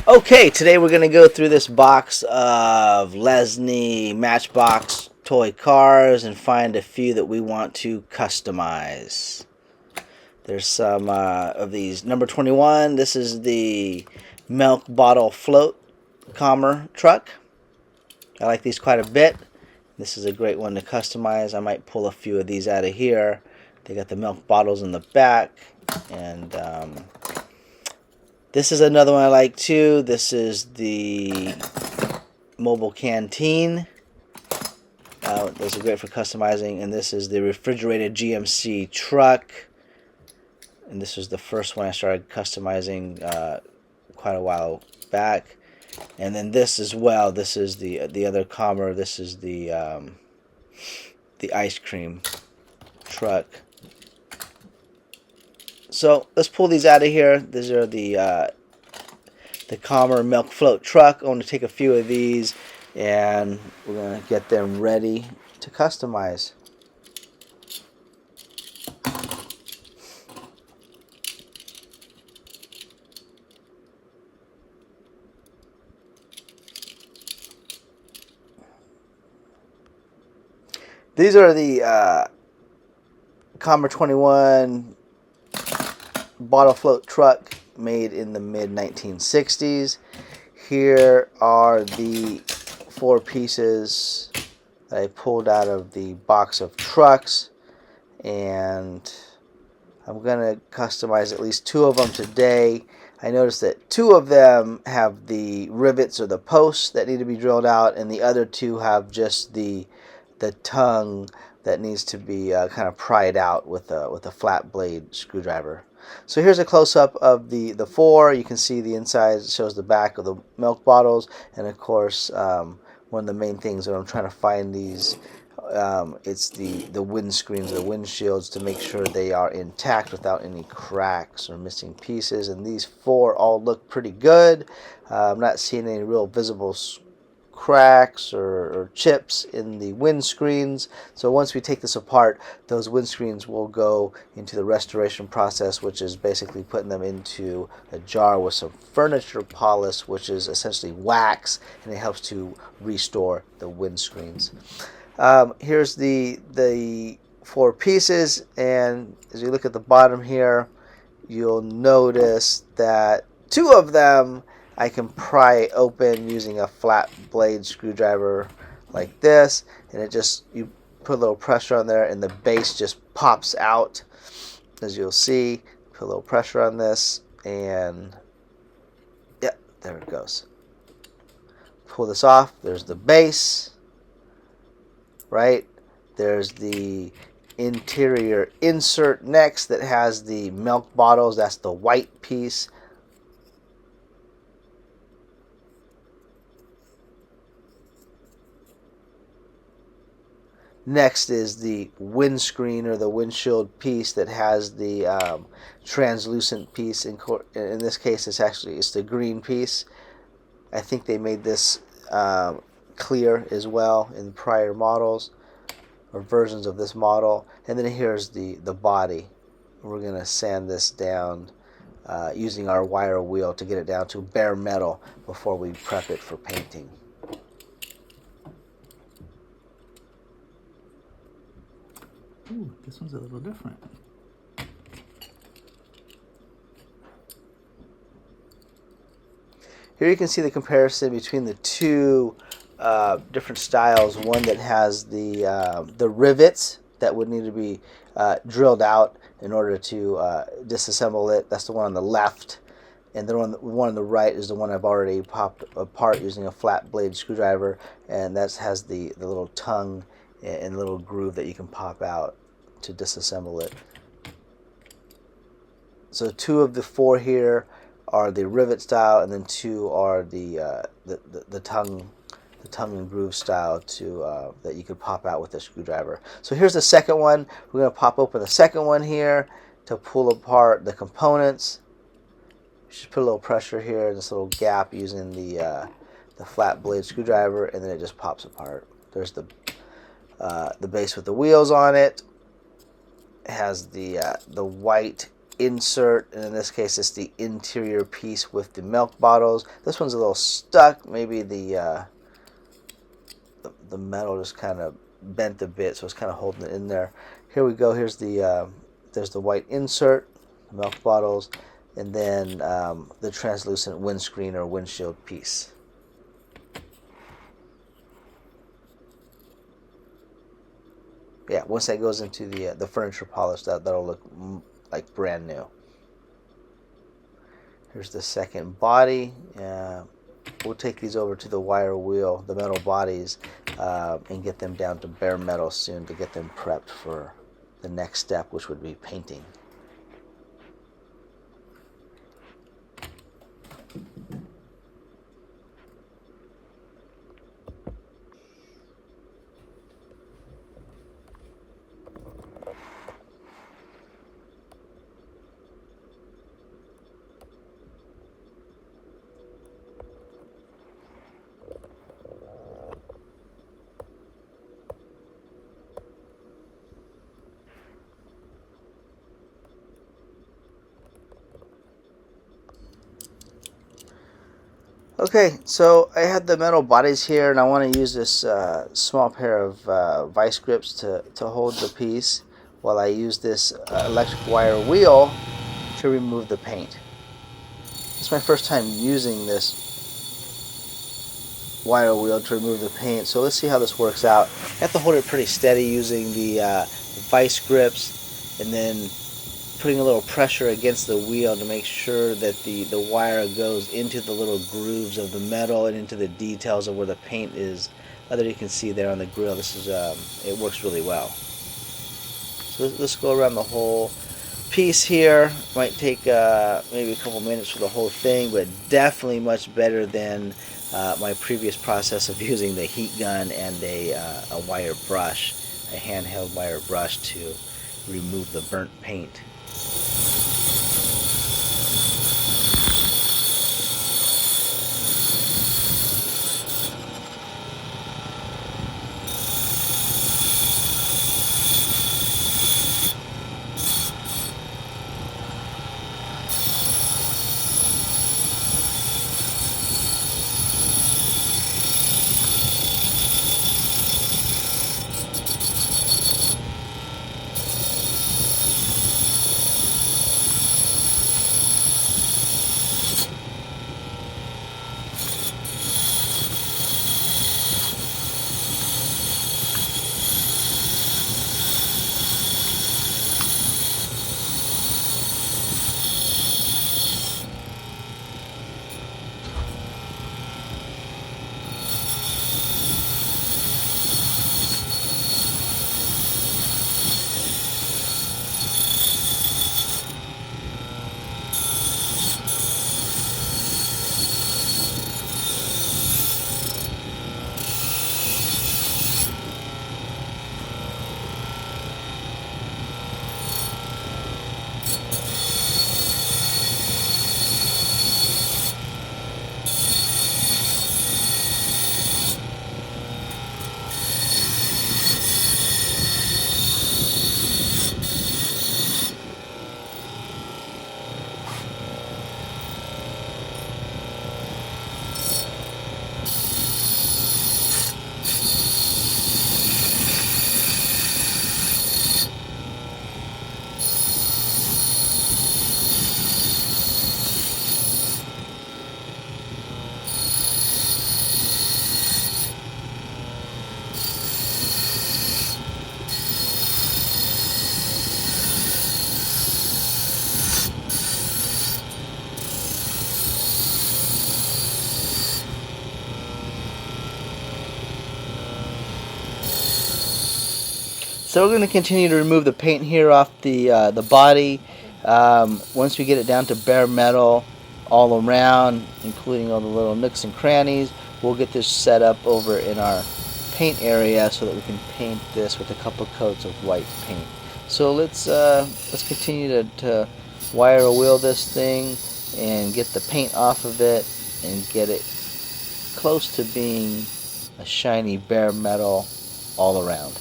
Okay, today we're going to go through this box of Lesney Matchbox toy cars and find a few that we want to customize. There's some of these. Number 21, this is the milk bottle float calmer truck. I like these quite a bit. This is a great one to customize. I might pull a few of these out of here. They got the milk bottles in the back, and this is another one I like too. This is the mobile canteen. Those are great for customizing. And this is the refrigerated GMC truck. And this was the first one I started customizing quite a while back. And then this as well. This is the other calmer. This is the ice cream truck. So let's pull these out of here. These are the calmer milk float truck. I want to take a few of these and we're going to get them ready to customize. These are the Commer 21 bottle float truck made in the mid 1960s. Here are the 4 pieces that I pulled out of the box of trucks, and I'm going to customize at least 2 of them today. I noticed that 2 of them have the rivets or the posts that need to be drilled out, and the other 2 have just the tongue that needs to be kind of pried out with a flat blade screwdriver. So here's a close-up of the 4. You can see the inside shows the back of the milk bottles, and of course one of the main things when I'm trying to find these, it's the windscreens or the windshields to make sure they are intact without any cracks or missing pieces. And these 4 all look pretty good. I'm not seeing any real visible cracks or chips in the windscreens. So once we take this apart, those windscreens will go into the restoration process, which is basically putting them into a jar with some furniture polish, which is essentially wax, and it helps to restore the windscreens. Here's the 4 pieces, and as you look at the bottom here, you'll notice that 2 of them I can pry open using a flat blade screwdriver like this, and it just, you put a little pressure on there and the base just pops out, as you'll see. Put a little pressure on this and yeah, there it goes. Pull this off. There's the base, right? There's the interior insert next that has the milk bottles. That's the white piece. Next is the windscreen or the windshield piece that has the translucent piece. In this case, it's the green piece. I think they made this clear as well in prior models or versions of this model. And then here's the body. We're going to sand this down using our wire wheel to get it down to bare metal before we prep it for painting. Ooh, this one's a little different. Here you can see the comparison between the 2 different styles. One that has the rivets that would need to be drilled out in order to disassemble it. That's the one on the left. And the one on the right is the one I've already popped apart using a flat blade screwdriver. And that has the little tongue and little groove that you can pop out to disassemble it. So 2 of the 4 here are the rivet style, and then 2 are the tongue and groove style that you could pop out with a screwdriver. So here's the second one. We're going to pop open the second one here to pull apart the components. Just put a little pressure here in this little gap using the flat blade screwdriver, and then it just pops apart. There's the base with the wheels on it. It has the white insert, and in this case it's the interior piece with the milk bottles. This one's a little stuck. Maybe the metal just kind of bent a bit, so it's kind of holding it in there. Here we go. Here's the there's the white insert, the milk bottles, and then the translucent windscreen or windshield piece. Yeah, once that goes into the furniture polish, that'll look like brand new. Here's the second body. We'll take these over to the wire wheel, the metal bodies, and get them down to bare metal soon to get them prepped for the next step, which would be painting. Okay, so I had the metal bodies here, and I want to use this small pair of vice grips to hold the piece while I use this electric wire wheel to remove the paint. It's my first time using this wire wheel to remove the paint, so let's see how this works out. I have to hold it pretty steady using the vice grips, and then putting a little pressure against the wheel to make sure that the wire goes into the little grooves of the metal and into the details of where the paint is. Whether you can see there on the grill, this is it works really well. So let's go around the whole piece here. Might take maybe a couple minutes for the whole thing, but definitely much better than my previous process of using the heat gun and a wire brush, a handheld wire brush to remove the burnt paint. So we're going to continue to remove the paint here off the body. Once we get it down to bare metal all around, including all the little nooks and crannies, we'll get this set up over in our paint area so that we can paint this with a couple coats of white paint. So let's continue to wire wheel this thing and get the paint off of it and get it close to being a shiny bare metal all around.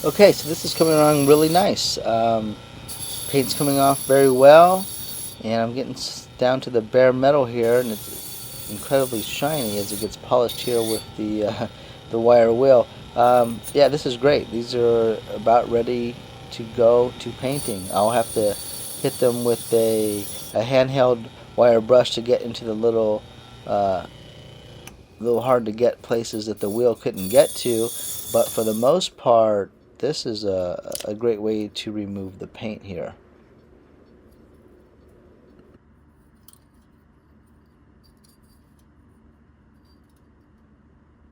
Okay, so this is coming along really nice. Paint's coming off very well, and I'm getting down to the bare metal here, and it's incredibly shiny as it gets polished here with the wire wheel. Yeah, this is great. These are about ready to go to painting. I'll have to hit them with a handheld wire brush to get into the little hard to get places that the wheel couldn't get to, but for the most part, this is a great way to remove the paint here.